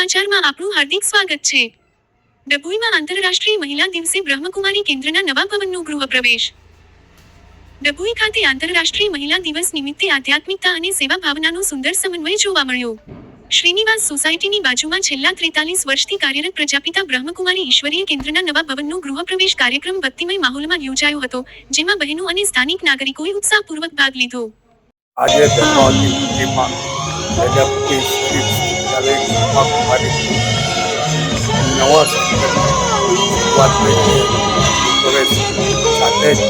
સમાચારમાં આપનું હાર્દિક સ્વાગત છે. ડભોઈમાં આંતરરાષ્ટ્રીય મહિલા દિવસે બ્રહ્મકુમારી કેન્દ્રના નવા ભવનનો ગૃહપ્રવેશ. ડભોઈ ખાતે આંતરરાષ્ટ્રીય મહિલા દિવસ નિમિત્તે આધ્યાત્મિકતા અને સેવા ભાવનાનો સુંદર સમન્વય જોવા મળ્યો. શ્રીનિવાસ સોસાયટીની બાજુમાં છેલ્લા 43 વર્ષથી કાર્યરત પ્રજાપિતા બ્રહ્મકુમારી ઈશ્વરીય કેન્દ્રના નવા ભવનનો ગૃહપ્રવેશ કાર્યક્રમ ભક્તિમય માહોલમાં યોજાયો હતો, જેમાં બહેનો અને સ્થાનિક નાગરિકોએ ઉત્સાહપૂર્વક ભાગ લીધો. આજે દર્ભાવતી મંદિરમાં પ્રજાપતિ ઈશ્વરી વિશ્વવિદ્યાલય બ્રહ્મકુમારી નવા સેન્ટરની શરૂઆત થઈ છે. પ્રવેશ સાથે જ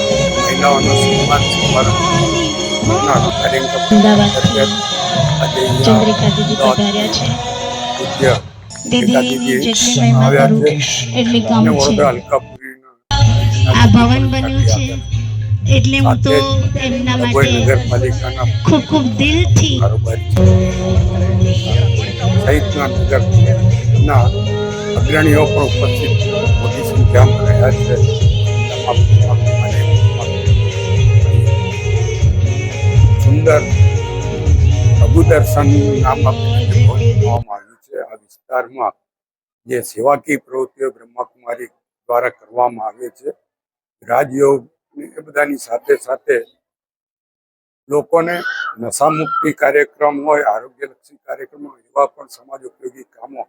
મહિલાઓનો સન્માન સમારંભના કાર્યક્રમ અંતર્ગત આજે ચંદ્રિકા દીદી પધાર્યા છે. પૂજ્ય દીદીની જેટલી મહિમા કરું એટલી કમ અને છે. વડોદરા અલકાપુરીના આ ભવન બન્યું છે એટલે હું તો એમના માટે નગરપાલિકાના ખૂબ ખૂબ દિલથી કારોબારી સહિતના નગરના અગ્રણીઓ પણ ઉપસ્થિત મોટી સંખ્યામાં રહ્યા છે. સુંદર પ્રભુ દર્શન નામ આપવામાં આવ્યું છે. આ વિસ્તારમાં જે સેવાકીય પ્રવૃત્તિઓ બ્રહ્મકુમારી દ્વારા કરવામાં આવે છે, રાજયોગ એ બધાની સાથે સાથે લોકોને નશામુક્તિ કાર્યક્રમ હોય, આરોગ્યલક્ષી કાર્યક્રમો, એવા પણ સમાજ ઉપયોગી કામો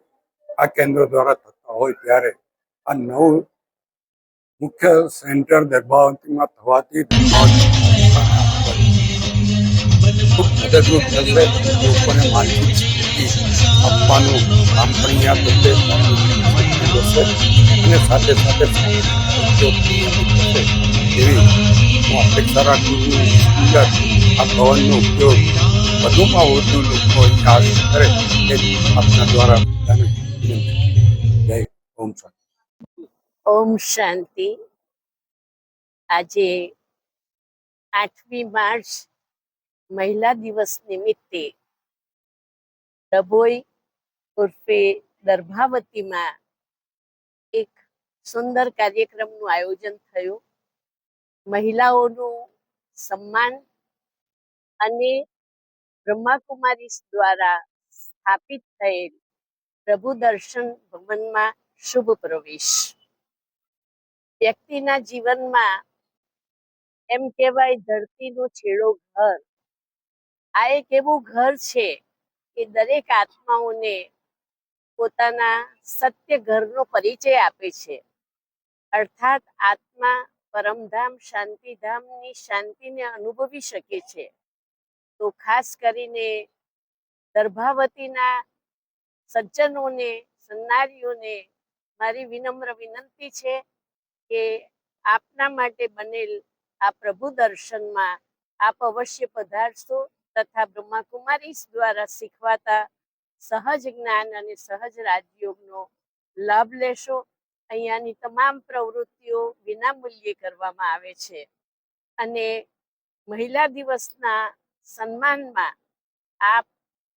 આ કેન્દ્ર દ્વારા થતા હોય ત્યારે આ નવું મુખ્ય સેન્ટર દર્ભાવતીમાં થવાથી ખૂબ મદદરૂપ થશે. લોકોને માનસિક સ્થિતિ આપવાનું કામ પણ અહીંયા થશે અને સાથે સાથે એવી હું અપેક્ષા રાખું છું. સુંદર આ ભવનનો ઉપયોગ વધુમાં વધુ લોકો અહીંયા કરે એ આપના દ્વારા બધાને વિનંતી. જય ઓમ શાંતિ. ઓમ શાંતિ. આજે 8મી માર્ચ મહિલા દિવસ નિમિત્તે ડભોઈ ઉર્ફે દર્ભાવતીમાં એક સુંદર કાર્યક્રમનું આયોજન થયું. મહિલાઓનું સન્માન અને બ્રહ્માકુમારી દ્વારા સ્થાપિત થયેલ પ્રભુ દર્શન ભવનમાં શુભ પ્રવેશ. વ્યક્તિના જીવનમાં એમ કહેવાય ધરતીનો છેડો ઘર. આ એક એવું ઘર છે કે દરેક આત્માઓને પોતાના સત્ય ઘરનો પરિચય આપે છે. અર્થાત આત્મા પરમધામ શાંતિધામની શાંતિને અનુભવી શકે છે. તો ખાસ કરીને દર્ભાવતીના સજ્જનોને, સન્નારીઓને મારી વિનમ્ર વિનંતી છે કે આપના માટે બનેલ આ પ્રભુ દર્શનમાં આપ અવશ્ય પધારશો તથા બ્રહ્માકુમારી દ્વારા શીખવાતા સહજ જ્ઞાન અને સહજ રાજયોગનો લાભ લેશો. અહીંયાની તમામ પ્રવૃત્તિઓ વિનામૂલ્યે કરવામાં આવે છે અને મહિલા દિવસના સન્માનમાં આપ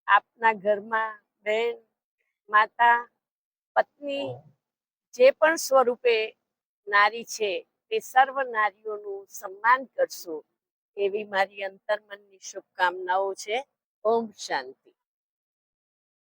આપના ઘરમાં બહેન, માતા, પત્ની જે પણ સ્વરૂપે નારી છે તે સર્વ નારીઓનું સન્માન કરશો એવી મારી અંતર્મનની શુભકામનાઓ છે. ઓમ શાંતિ.